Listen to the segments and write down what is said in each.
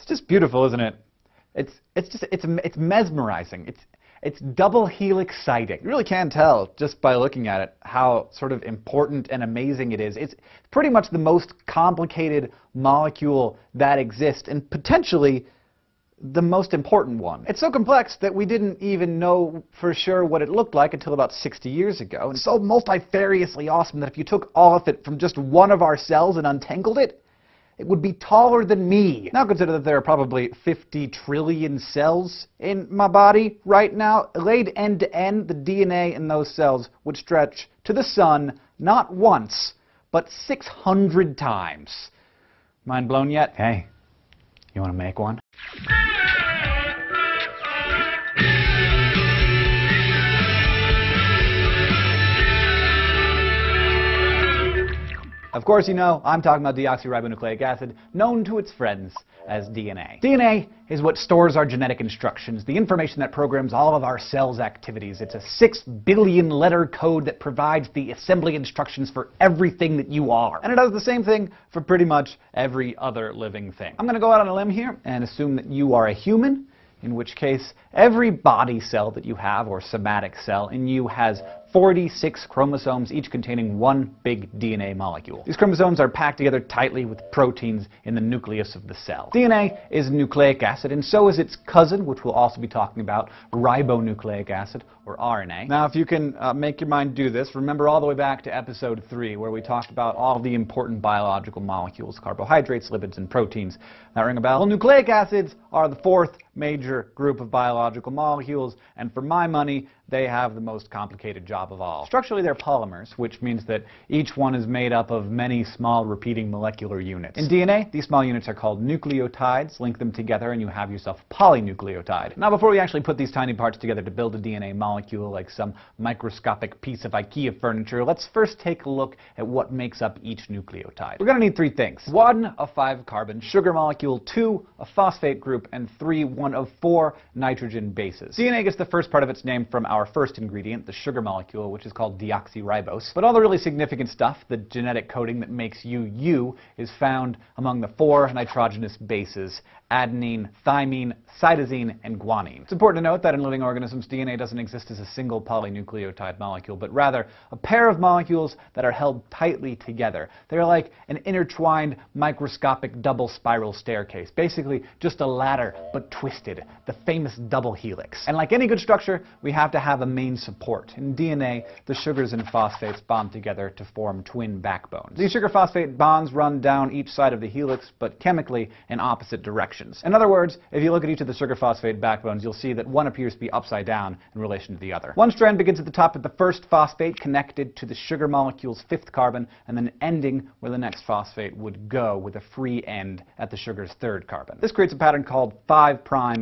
It's just beautiful, isn't it? It's mesmerizing. It's double helix exciting. You really can tell just by looking at it how sort of important and amazing it is. It's pretty much the most complicated molecule that exists, and potentially the most important one. It's so complex that we didn't even know for sure what it looked like until about 60 years ago. And so multifariously awesome that if you took all of it from just one of our cells and untangled it, it would be taller than me. Now consider that there are probably 50 trillion cells in my body right now. Laid end to end, the DNA in those cells would stretch to the sun not once, but 600 times. Mind blown yet? Hey, you want to make one? Of course, you know, I'm talking about deoxyribonucleic acid, known to its friends as DNA. DNA is what stores our genetic instructions, the information that programs all of our cells' activities. It's a 6 billion letter code that provides the assembly instructions for everything that you are. And it does the same thing for pretty much every other living thing. I'm going to go out on a limb here and assume that you are a human, in which case every body cell that you have, or somatic cell, in you has 46 chromosomes, each containing one big DNA molecule. These chromosomes are packed together tightly with proteins in the nucleus of the cell. DNA is nucleic acid, and so is its cousin, which we'll also be talking about, ribonucleic acid, or RNA. Now, if you can make your mind do this, remember all the way back to episode 3, where we talked about all the important biological molecules, carbohydrates, lipids, and proteins. That ring a bell? Well, nucleic acids are the fourth major group of biological molecules, and for my money, they have the most complicated job of all. Structurally, they're polymers, which means that each one is made up of many small repeating molecular units. In DNA, these small units are called nucleotides. Link them together and you have yourself a polynucleotide. Now, before we actually put these tiny parts together to build a DNA molecule like some microscopic piece of IKEA furniture, let's first take a look at what makes up each nucleotide. We're going to need 3 things. 1, a 5-carbon sugar molecule, 2, a phosphate group, and 3, one of 4 nitrogen bases. DNA gets the first part of its name from our first ingredient, the sugar molecule, which is called deoxyribose. But all the really significant stuff, the genetic coding that makes you you, is found among the 4 nitrogenous bases: adenine, thymine, cytosine, and guanine. It's important to note that in living organisms, DNA doesn't exist as a single polynucleotide molecule, but rather a pair of molecules that are held tightly together. They're like an intertwined microscopic double spiral staircase, basically just a ladder, but twisted, the famous double helix. And like any good structure, we have to have a main support. In DNA, the sugars and phosphates bond together to form twin backbones. These sugar-phosphate bonds run down each side of the helix, but chemically in opposite directions. In other words, if you look at each of the sugar-phosphate backbones, you'll see that one appears to be upside down in relation to the other. One strand begins at the top of the first phosphate, connected to the sugar molecule's 5th carbon, and then ending where the next phosphate would go, with a free end at the sugar's 3rd carbon. This creates a pattern called 5'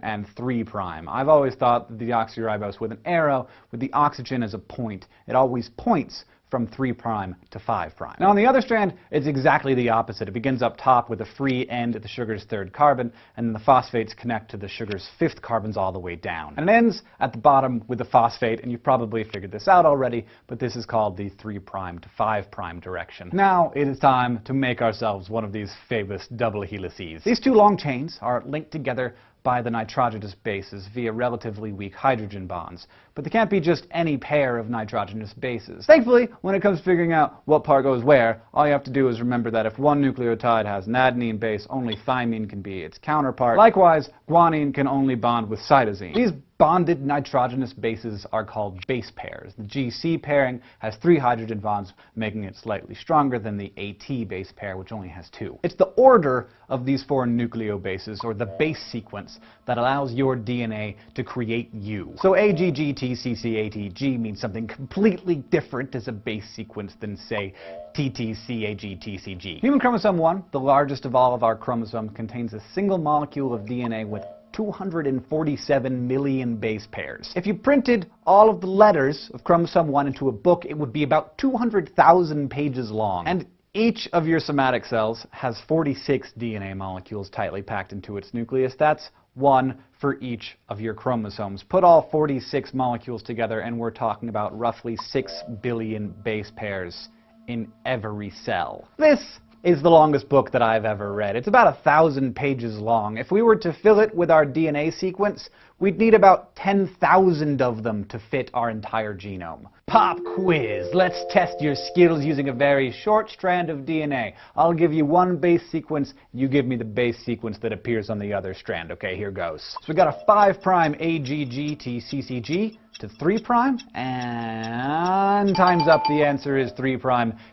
and 3'. I've always thought that the deoxyribose with an arrow, with the oxygen as a point, it always points from 3' to 5'. Now on the other strand, it's exactly the opposite. It begins up top with a free end at the sugar's 3rd carbon, and then the phosphates connect to the sugar's 5th carbons all the way down. And it ends at the bottom with the phosphate, and you've probably figured this out already, but this is called the 3' to 5' direction. Now it is time to make ourselves one of these famous double helices. These 2 long chains are linked together by the nitrogenous bases via relatively weak hydrogen bonds. But they can't be just any pair of nitrogenous bases. Thankfully, when it comes to figuring out what part goes where, all you have to do is remember that if one nucleotide has an adenine base, only thymine can be its counterpart. Likewise, guanine can only bond with cytosine. These bonded nitrogenous bases are called base pairs. The GC pairing has 3 hydrogen bonds, making it slightly stronger than the AT base pair, which only has 2. It's the order of these 4 nucleobases, or the base sequence, that allows your DNA to create you. So AGGTCCATG means something completely different as a base sequence than, say, TTCAGTCG. Human chromosome 1, the largest of all of our chromosomes, contains a single molecule of DNA with 247 million base pairs. If you printed all of the letters of chromosome 1 into a book, it would be about 200,000 pages long. And each of your somatic cells has 46 DNA molecules tightly packed into its nucleus. That's 1 for each of your chromosomes. Put all 46 molecules together and we're talking about roughly 6 billion base pairs in every cell. This is the longest book that I've ever read. It's about 1,000 pages long. If we were to fill it with our DNA sequence, we'd need about 10,000 of them to fit our entire genome. Pop quiz. Let's test your skills using a very short strand of DNA. I'll give you one base sequence, you give me the base sequence that appears on the other strand. Okay, here goes. So we got a 5' AGG-T-CCG to 3', and time's up. The answer is 3'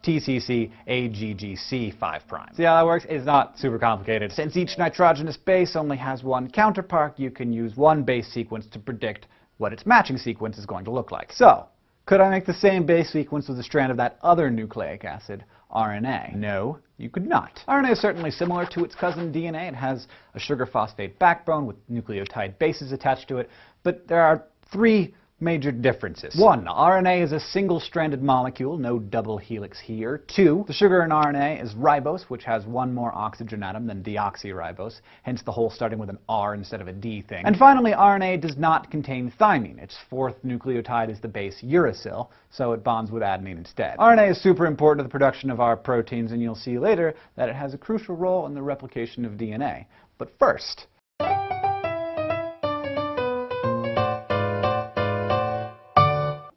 TCC-AGGC 5'. See how that works? It's not super complicated. Since each nitrogenous base only has one counterpart, you can use one base sequence to predict what its matching sequence is going to look like. So, could I make the same base sequence with a strand of that other nucleic acid, RNA? No, you could not. RNA is certainly similar to its cousin DNA. It has a sugar phosphate backbone with nucleotide bases attached to it, but there are 3 major differences. 1, RNA is a single-stranded molecule, no double helix here. 2, the sugar in RNA is ribose, which has one more oxygen atom than deoxyribose, hence the whole starting with an R instead of a D thing. And finally, RNA does not contain thymine. Its 4th nucleotide is the base uracil, so it bonds with adenine instead. RNA is super important to the production of our proteins, and you'll see later that it has a crucial role in the replication of DNA. But first,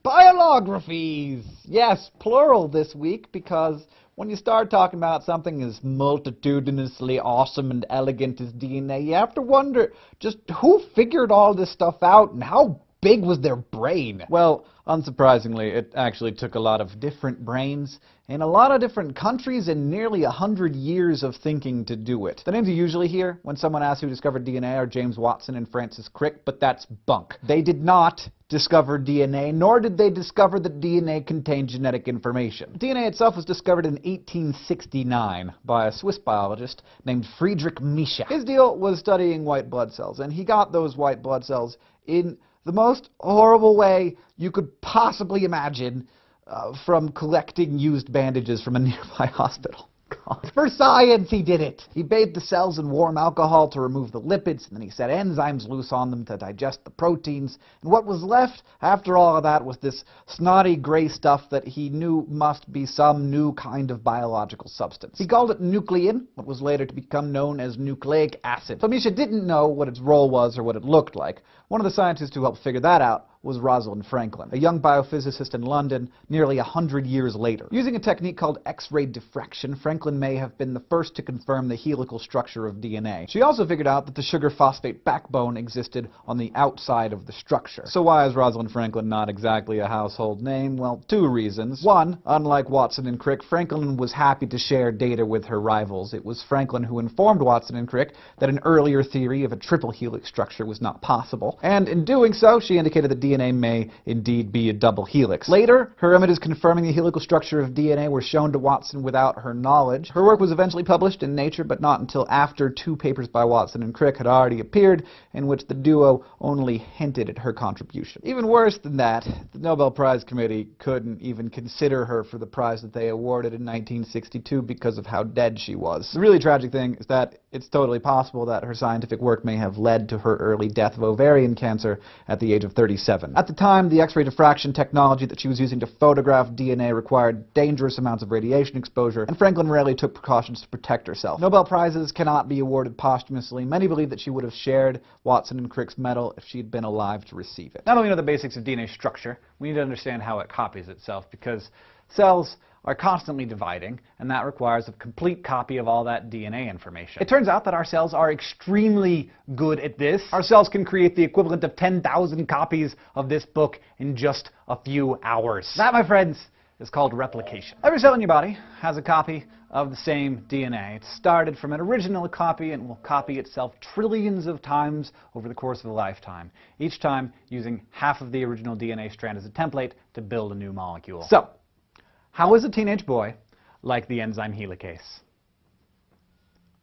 biographies! Yes, plural this week, because when you start talking about something as multitudinously awesome and elegant as DNA, you have to wonder just who figured all this stuff out and how big was their brain? Well, unsurprisingly, it actually took a lot of different brains in a lot of different countries and nearly 100 years of thinking to do it. The names you usually hear when someone asks who discovered DNA are James Watson and Francis Crick, but that's bunk. They did not discover DNA, nor did they discover that DNA contained genetic information. DNA itself was discovered in 1869 by a Swiss biologist named Friedrich Miescher. His deal was studying white blood cells, and he got those white blood cells in the most horrible way you could possibly imagine, from collecting used bandages from a nearby hospital. For science, he did it. He bathed the cells in warm alcohol to remove the lipids, and then he set enzymes loose on them to digest the proteins. And what was left after all of that was this snotty gray stuff that he knew must be some new kind of biological substance. He called it nuclein, what was later to become known as nucleic acid. So Miescher didn't know what its role was or what it looked like. One of the scientists who helped figure that out was Rosalind Franklin, a young biophysicist in London nearly 100 years later. Using a technique called X-ray diffraction, Franklin may have been the first to confirm the helical structure of DNA. She also figured out that the sugar phosphate backbone existed on the outside of the structure. So why is Rosalind Franklin not exactly a household name? Well, 2 reasons. 1, unlike Watson and Crick, Franklin was happy to share data with her rivals. It was Franklin who informed Watson and Crick that an earlier theory of a triple helix structure was not possible. And in doing so, she indicated that DNA may indeed be a double helix. Later, her images confirming the helical structure of DNA were shown to Watson without her knowledge. Her work was eventually published in Nature, but not until after 2 papers by Watson and Crick had already appeared, in which the duo only hinted at her contribution. Even worse than that, the Nobel Prize Committee couldn't even consider her for the prize that they awarded in 1962 because of how dead she was. The really tragic thing is that it's totally possible that her scientific work may have led to her early death of ovarian cancer at the age of 37. At the time, the X-ray diffraction technology that she was using to photograph DNA required dangerous amounts of radiation exposure, and Franklin rarely took precautions to protect herself. Nobel Prizes cannot be awarded posthumously. Many believe that she would have shared Watson and Crick's medal if she had been alive to receive it. Not only know the basics of DNA structure, we need to understand how it copies itself, because cells are constantly dividing, and that requires a complete copy of all that DNA information. It turns out that our cells are extremely good at this. Our cells can create the equivalent of 10,000 copies of this book in just a few hours. That, my friends, is called replication. Every cell in your body has a copy of the same DNA. It started from an original copy and will copy itself trillions of times over the course of a lifetime, each time using half of the original DNA strand as a template to build a new molecule. So, how is a teenage boy like the enzyme helicase?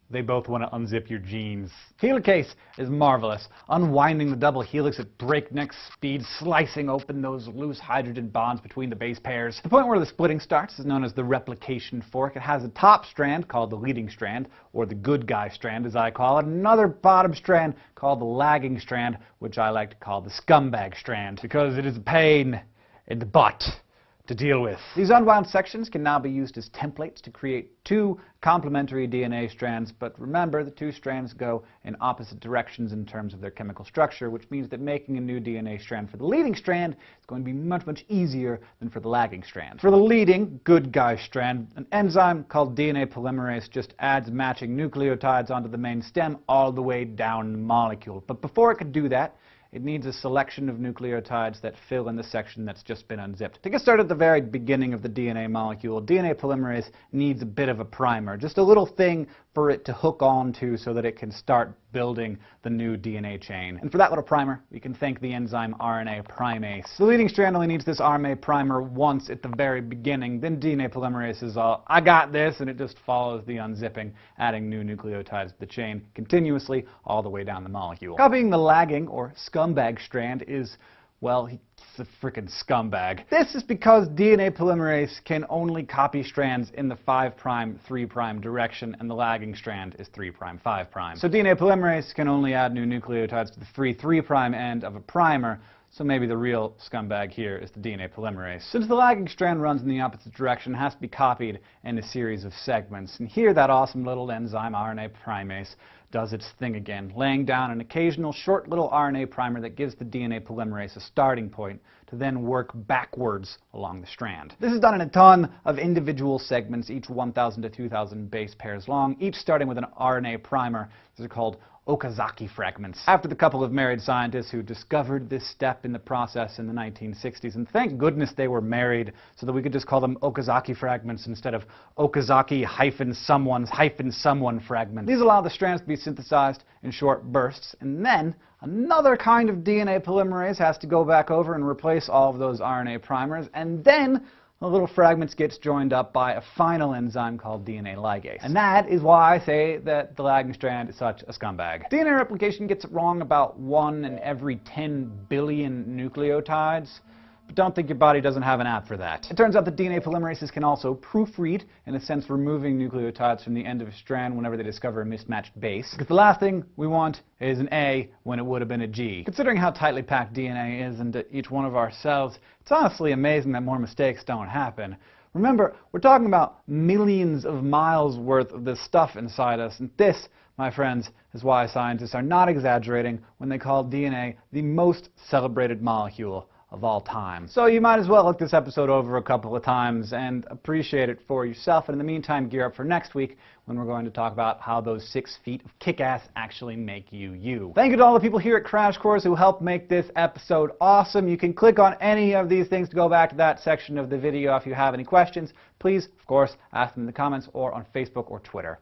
They both want to unzip your genes. Helicase is marvelous, unwinding the double helix at breakneck speed, slicing open those loose hydrogen bonds between the base pairs. The point where the splitting starts is known as the replication fork. It has a top strand called the leading strand, or the good guy strand as I call it, another bottom strand called the lagging strand, which I like to call the scumbag strand, because it is a pain in the butt to deal with. These unwound sections can now be used as templates to create two complementary DNA strands, but remember, the two strands go in opposite directions in terms of their chemical structure, which means that making a new DNA strand for the leading strand is going to be much, much easier than for the lagging strand. For the leading, good guy strand, an enzyme called DNA polymerase just adds matching nucleotides onto the main stem all the way down the molecule. But before it could do that, it needs a selection of nucleotides that fill in the section that's just been unzipped. To get started at the very beginning of the DNA molecule, DNA polymerase needs a bit of a primer, just a little thing for it to hook onto so that it can start building the new DNA chain. And for that little primer, we can thank the enzyme RNA primase. The leading strand only needs this RNA primer once at the very beginning, then DNA polymerase is all, I got this, and it just follows the unzipping, adding new nucleotides to the chain continuously all the way down the molecule. Copying the lagging, or scumbag strand is, well, he's a frickin' scumbag. This is because DNA polymerase can only copy strands in the 5' 3' direction, and the lagging strand is 3' 5'. So DNA polymerase can only add new nucleotides to the 3' end of a primer, so maybe the real scumbag here is the DNA polymerase. Since the lagging strand runs in the opposite direction, it has to be copied in a series of segments. And here that awesome little enzyme, RNA primase, does its thing again, laying down an occasional short little RNA primer that gives the DNA polymerase a starting point to then work backwards along the strand. This is done in a ton of individual segments, each 1,000 to 2,000 base pairs long, each starting with an RNA primer. These are called Okazaki fragments, after the couple of married scientists who discovered this step in the process in the 1960s. And thank goodness they were married so that we could just call them Okazaki fragments instead of Okazaki-someone's-someone fragments. These allow the strands to be synthesized in short bursts, and then another kind of DNA polymerase has to go back over and replace all of those RNA primers, and then the little fragments gets joined up by a final enzyme called DNA ligase. And that is why I say that the lagging strand is such a scumbag. DNA replication gets it wrong about 1 in every 10 billion nucleotides. But don't think your body doesn't have an app for that. It turns out that DNA polymerases can also proofread, in a sense removing nucleotides from the end of a strand whenever they discover a mismatched base. Because the last thing we want is an A when it would have been a G. Considering how tightly packed DNA is into each one of our cells, it's honestly amazing that more mistakes don't happen. Remember, we're talking about millions of miles worth of this stuff inside us, and this, my friends, is why scientists are not exaggerating when they call DNA the most celebrated molecule of all time. So you might as well look this episode over a couple of times and appreciate it for yourself. And in the meantime, gear up for next week when we're going to talk about how those 6 feet of kick-ass actually make you you. Thank you to all the people here at Crash Course who helped make this episode awesome. You can click on any of these things to go back to that section of the video if you have any questions. Please, of course, ask them in the comments or on Facebook or Twitter.